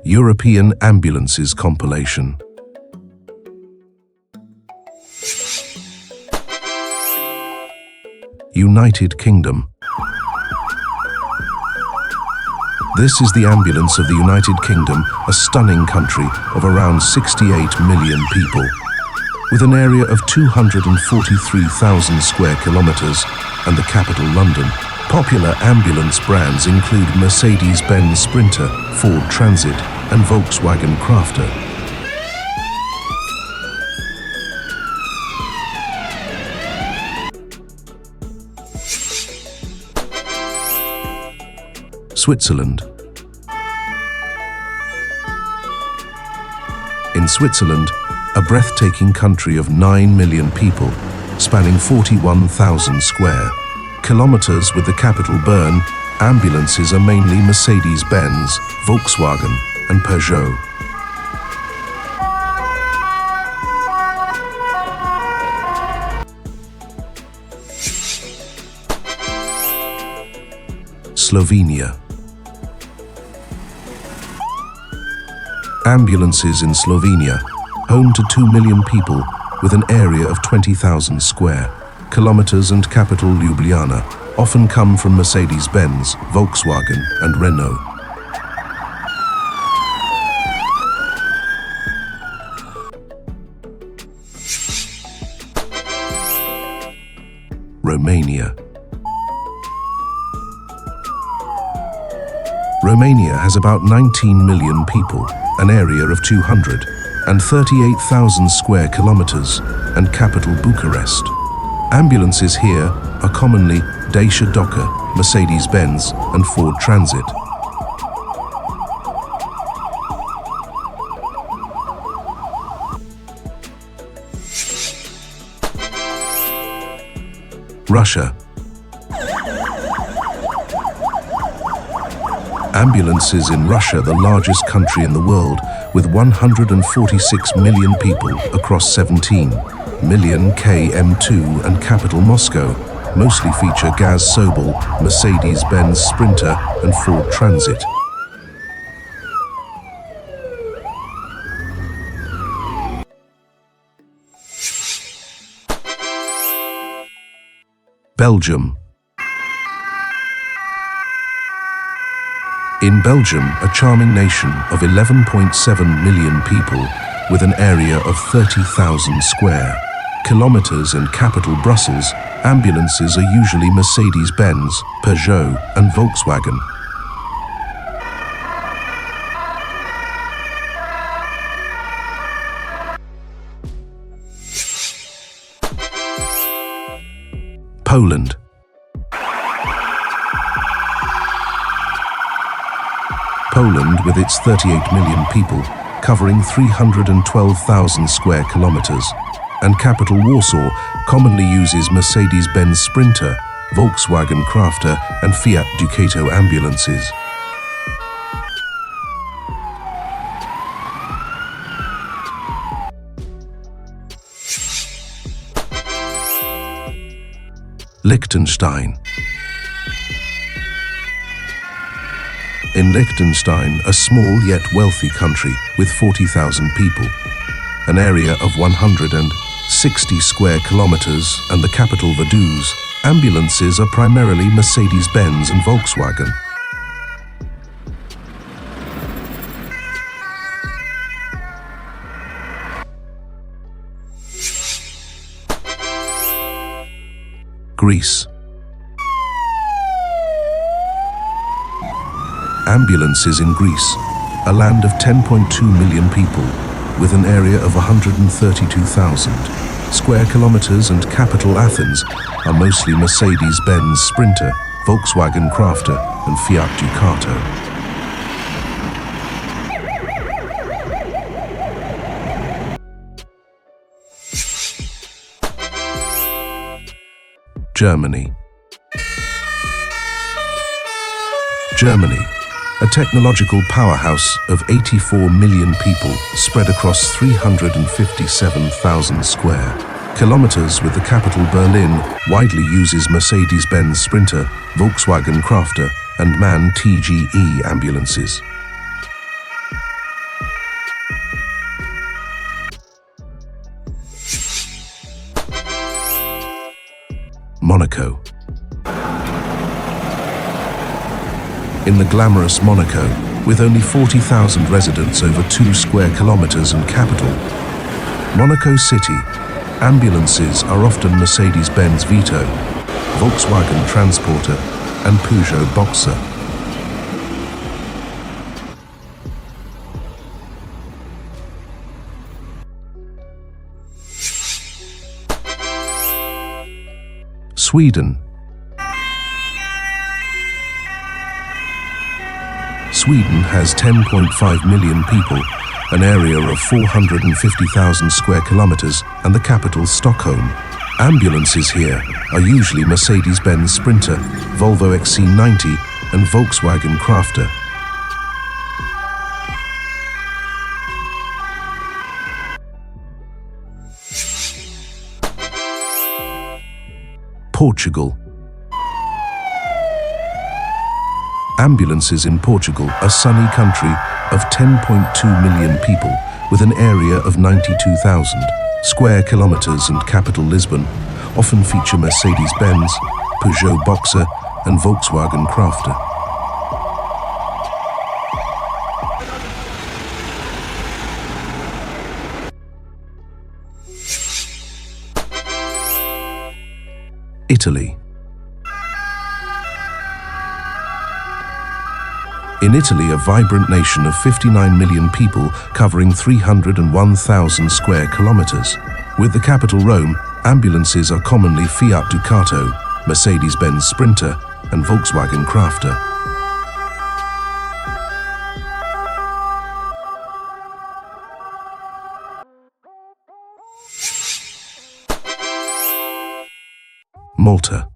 European ambulances compilation. United Kingdom. This is the ambulance of the United Kingdom, a stunning country of around 68 million people. With an area of 243,000 square kilometers and the capital London, popular ambulance brands include Mercedes-Benz Sprinter, Ford Transit, and Volkswagen Crafter. Switzerland. In Switzerland, a breathtaking country of 9 million people, spanning 41,000 square kilometers with the capital Bern, ambulances are mainly Mercedes-Benz, Volkswagen, and Peugeot. Slovenia. Ambulances in Slovenia, home to 2 million people with an area of 20,000 square kilometers and capital Ljubljana, often come from Mercedes-Benz, Volkswagen, and Renault. Romania. Romania has about 19 million people, an area of 238,000 square kilometers, and capital Bucharest. Ambulances here are commonly Dacia Docker, Mercedes-Benz, and Ford Transit. Russia. Ambulances in Russia, the largest country in the world, with 146 million people across 17 million km2 and capital Moscow, mostly feature Gaz Sobel, Mercedes-Benz Sprinter, and Ford Transit. Belgium. In Belgium, a charming nation of 11.7 million people with an area of 30,000 square kilometers and capital Brussels, ambulances are usually Mercedes-Benz, Peugeot, and Volkswagen. Poland. Poland, with its 38 million people, covering 312,000 square kilometers, and capital Warsaw commonly uses Mercedes-Benz Sprinter, Volkswagen Crafter, and Fiat Ducato ambulances. Liechtenstein. In Liechtenstein, a small yet wealthy country with 40,000 people, an area of 160 square kilometers, and the capital Vaduz, ambulances are primarily Mercedes-Benz and Volkswagen. Greece. Ambulances in Greece, a land of 10.2 million people, with an area of 132,000 square kilometers and capital Athens, are mostly Mercedes-Benz Sprinter, Volkswagen Crafter, and Fiat Ducato. Germany. Germany, a technological powerhouse of 84 million people spread across 357,000 square kilometers, with the capital Berlin, widely uses Mercedes-Benz Sprinter, Volkswagen Crafter, and MAN TGE ambulances. Monaco. In the glamorous Monaco, with only 40,000 residents over 2 square kilometers and capital, Monaco City, ambulances are often Mercedes-Benz Vito, Volkswagen Transporter, and Peugeot Boxer. Sweden. Sweden has 10.5 million people, an area of 450,000 square kilometers, and the capital Stockholm. Ambulances here are usually Mercedes-Benz Sprinter, Volvo XC90, and Volkswagen Crafter. Portugal. Ambulances in Portugal, a sunny country of 10.2 million people with an area of 92,000 square kilometers and capital Lisbon, often feature Mercedes-Benz, Peugeot Boxer, and Volkswagen Crafter. Italy. In Italy, a vibrant nation of 59 million people covering 301,000 square kilometers. With the capital Rome, ambulances are commonly Fiat Ducato, Mercedes-Benz Sprinter, and Volkswagen Crafter. Malta.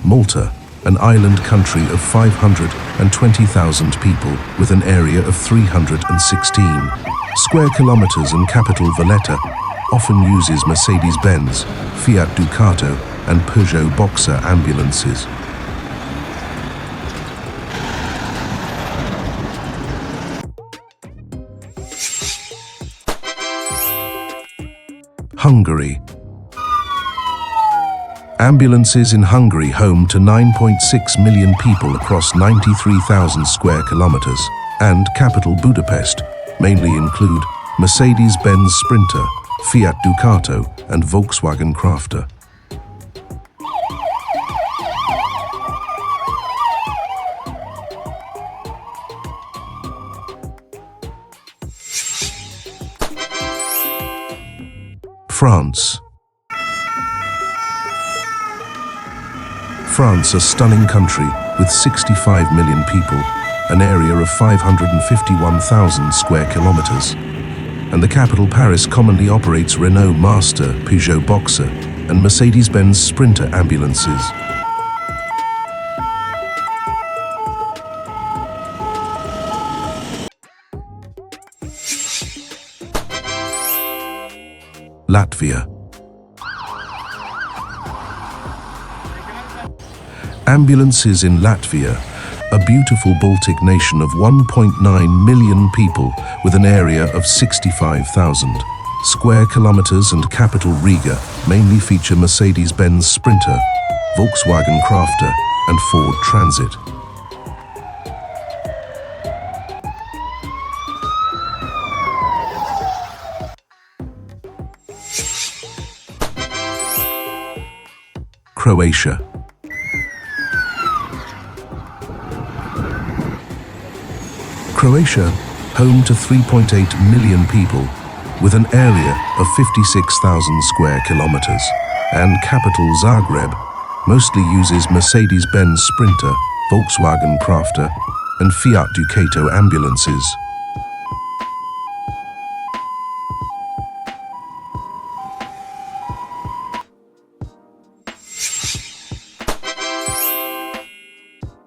Malta, an island country of 520,000 people with an area of 316 square kilometers and capital Valletta, often uses Mercedes-Benz, Fiat Ducato, and Peugeot Boxer ambulances. Hungary. Ambulances in Hungary, home to 9.6 million people across 93,000 square kilometers, and capital Budapest, mainly include Mercedes-Benz Sprinter, Fiat Ducato, and Volkswagen Crafter. France. France, a stunning country with 65 million people, an area of 551,000 square kilometers. And the capital Paris commonly operates Renault Master, Peugeot Boxer, and Mercedes-Benz Sprinter ambulances. Latvia. Ambulances in Latvia, a beautiful Baltic nation of 1.9 million people with an area of 65,000 square kilometers and capital Riga, mainly feature Mercedes-Benz Sprinter, Volkswagen Crafter, and Ford Transit. Croatia. Croatia, home to 3.8 million people, with an area of 56,000 square kilometers, and capital Zagreb, mostly uses Mercedes-Benz Sprinter, Volkswagen Crafter, and Fiat Ducato ambulances.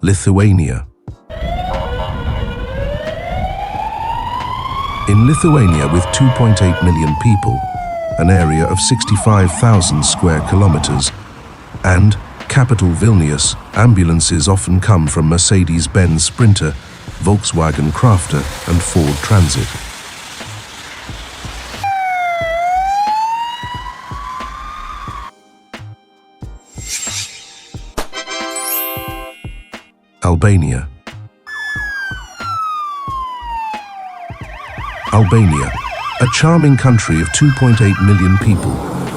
Lithuania. In Lithuania, with 2.8 million people, an area of 65,000 square kilometers, and capital Vilnius, ambulances often come from Mercedes-Benz Sprinter, Volkswagen Crafter, and Ford Transit. Albania. Albania, a charming country of 2.8 million people,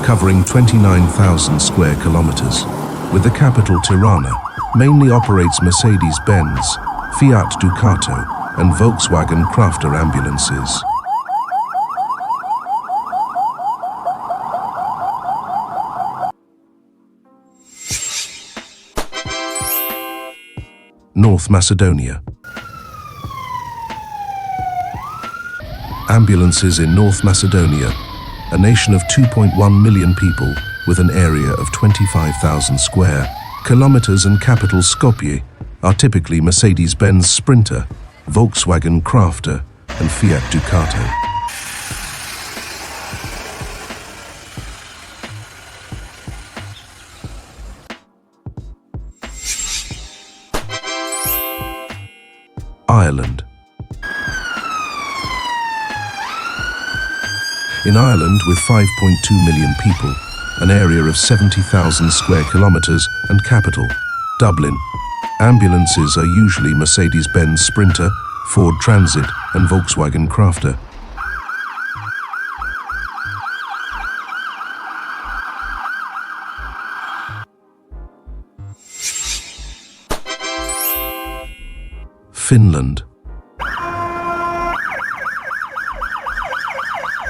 covering 29,000 square kilometers. With the capital Tirana, mainly operates Mercedes-Benz, Fiat Ducato, and Volkswagen Crafter ambulances. North Macedonia. Ambulances in North Macedonia, a nation of 2.1 million people with an area of 25,000 square kilometers and capital Skopje, are typically Mercedes-Benz Sprinter, Volkswagen Crafter, and Fiat Ducato. Ireland. In Ireland, with 5.2 million people, an area of 70,000 square kilometers and capital, Dublin, ambulances are usually Mercedes-Benz Sprinter, Ford Transit, and Volkswagen Crafter. Finland.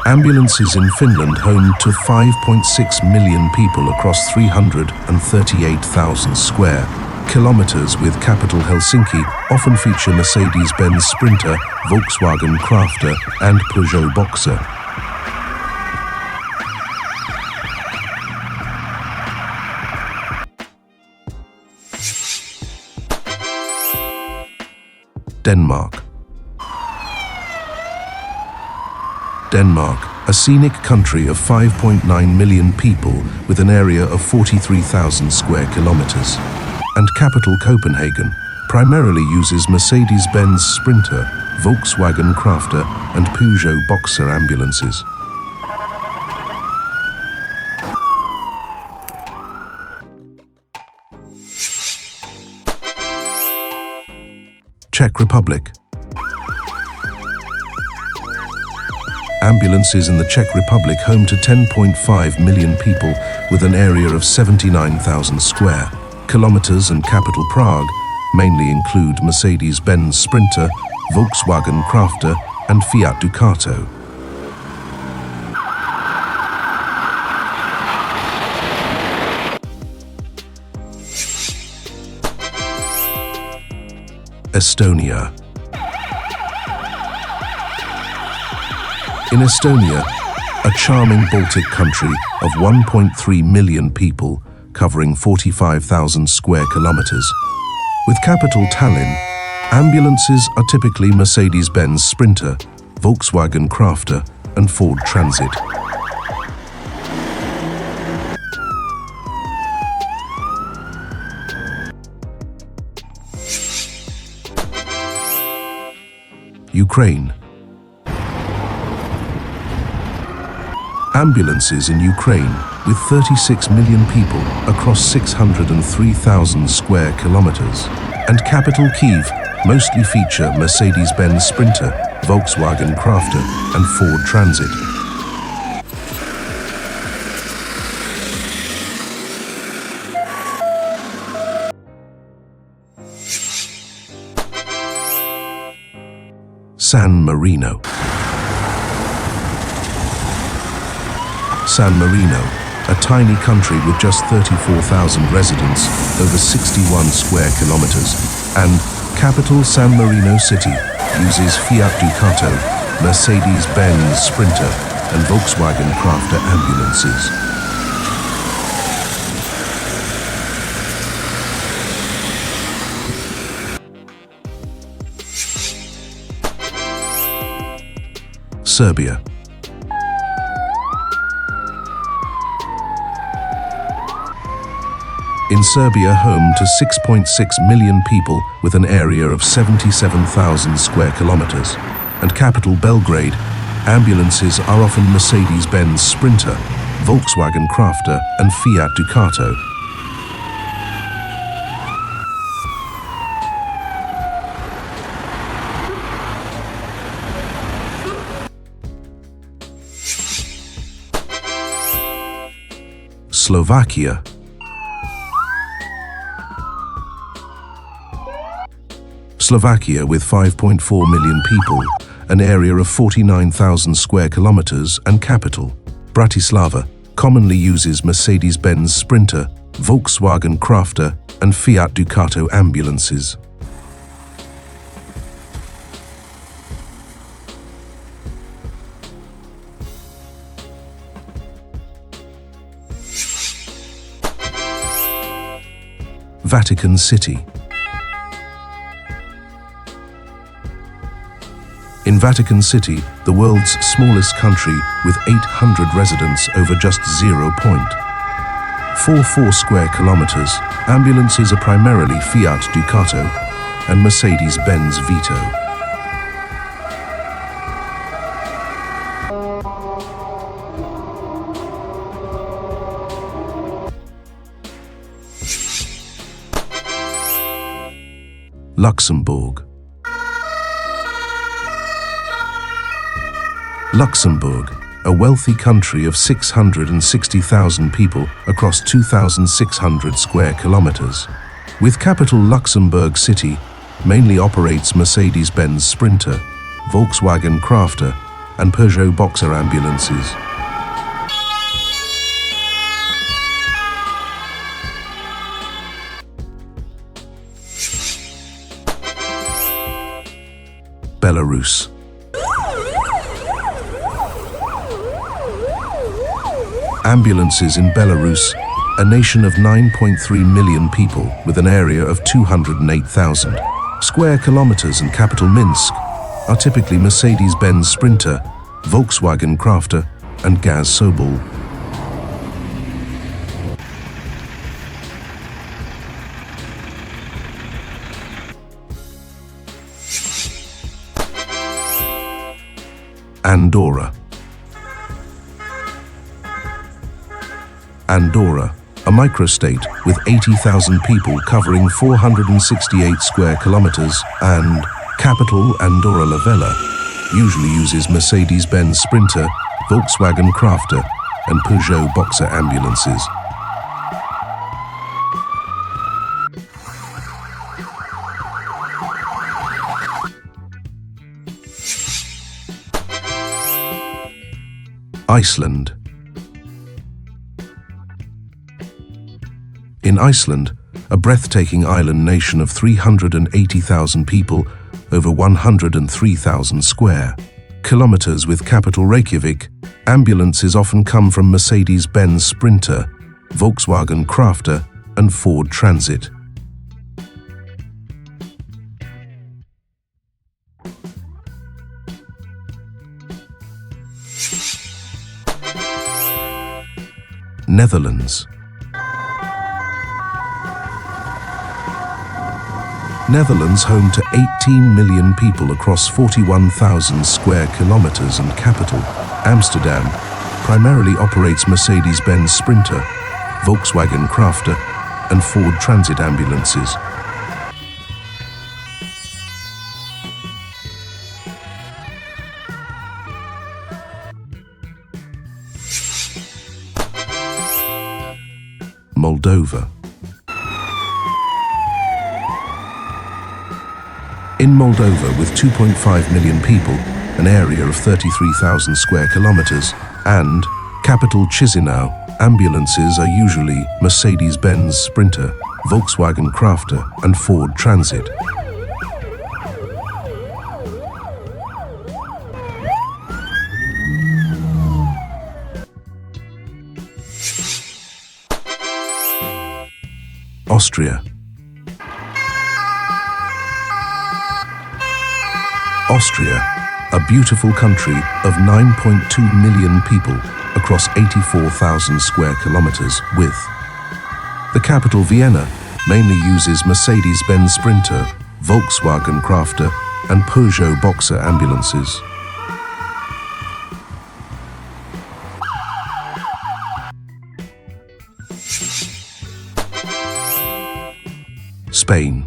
Ambulances in Finland home to 5.6 million people across 338,000 square kilometers with capital Helsinki often feature Mercedes-Benz Sprinter, Volkswagen Crafter, and Peugeot Boxer. Denmark. Denmark, a scenic country of 5.9 million people with an area of 43,000 square kilometers, and capital Copenhagen, primarily uses Mercedes-Benz Sprinter, Volkswagen Crafter, and Peugeot Boxer ambulances. Czech Republic. Ambulances in the Czech Republic home to 10.5 million people with an area of 79,000 square kilometers and capital Prague mainly include Mercedes-Benz Sprinter, Volkswagen Crafter, and Fiat Ducato. Estonia. In Estonia, a charming Baltic country of 1.3 million people covering 45,000 square kilometers. With capital Tallinn, ambulances are typically Mercedes-Benz Sprinter, Volkswagen Crafter, and Ford Transit. Ukraine. Ambulances in Ukraine, with 36 million people across 603,000 square kilometers, and capital Kyiv mostly feature Mercedes-Benz Sprinter, Volkswagen Crafter, and Ford Transit. San Marino. San Marino, a tiny country with just 34,000 residents, over 61 square kilometers, and capital San Marino City uses Fiat Ducato, Mercedes-Benz Sprinter, and Volkswagen Crafter ambulances. Serbia. In Serbia, home to 6.6 million people with an area of 77,000 square kilometers, and capital Belgrade, ambulances are often Mercedes-Benz Sprinter, Volkswagen Crafter, and Fiat Ducato. Slovakia. Slovakia, with 5.4 million people, an area of 49,000 square kilometers, and capital, Bratislava, commonly uses Mercedes-Benz Sprinter, Volkswagen Crafter, and Fiat Ducato ambulances. Vatican City. In Vatican City, the world's smallest country with 800 residents over just 0.44 square kilometers, ambulances are primarily Fiat Ducato and Mercedes-Benz Vito. Luxembourg. Luxembourg, a wealthy country of 660,000 people across 2,600 square kilometers. With capital Luxembourg City, mainly operates Mercedes-Benz Sprinter, Volkswagen Crafter, and Peugeot Boxer ambulances. Belarus. Ambulances in Belarus, a nation of 9.3 million people with an area of 208,000 square kilometers and capital Minsk, are typically Mercedes-Benz Sprinter, Volkswagen Crafter, and Gaz Sobol. Andorra. Andorra, a microstate with 80,000 people covering 468 square kilometers, and capital Andorra la Vella, usually uses Mercedes-Benz Sprinter, Volkswagen Crafter, and Peugeot Boxer ambulances. Iceland. In Iceland, a breathtaking island nation of 380,000 people over 103,000 square kilometers with capital Reykjavik, ambulances often come from Mercedes-Benz Sprinter, Volkswagen Crafter, and Ford Transit. Netherlands. Netherlands, home to 18 million people across 41,000 square kilometers and capital, Amsterdam, primarily operates Mercedes-Benz Sprinter, Volkswagen Crafter, and Ford Transit ambulances. Moldova. In Moldova, with 2.5 million people, an area of 33,000 square kilometers, and capital Chisinau, ambulances are usually Mercedes-Benz Sprinter, Volkswagen Crafter, and Ford Transit. Austria. Austria, a beautiful country of 9.2 million people across 84,000 square kilometers with. The capital Vienna mainly uses Mercedes-Benz Sprinter, Volkswagen Crafter, and Peugeot Boxer ambulances. Spain.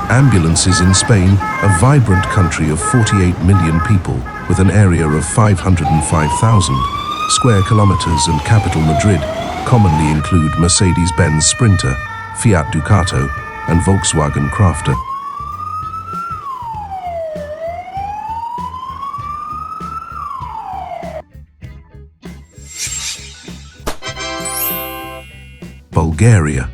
Ambulances in Spain, a vibrant country of 48 million people, with an area of 505,000 square kilometers, and capital Madrid commonly include Mercedes-Benz Sprinter, Fiat Ducato, and Volkswagen Crafter. Bulgaria.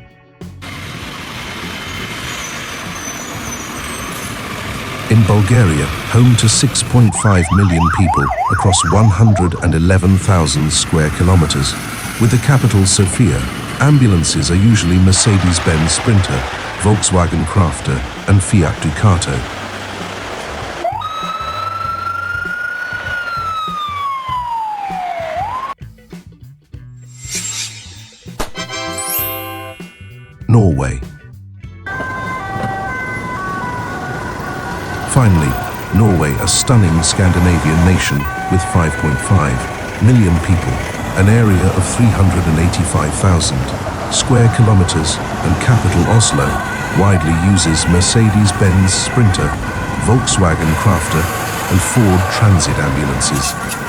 In Bulgaria, home to 6.5 million people across 111,000 square kilometers, with the capital Sofia, ambulances are usually Mercedes-Benz Sprinter, Volkswagen Crafter, and Fiat Ducato. Norway. Finally, Norway, a stunning Scandinavian nation with 5.5 million people, an area of 385,000 square kilometers, and capital Oslo, widely uses Mercedes-Benz Sprinter, Volkswagen Crafter, and Ford Transit ambulances.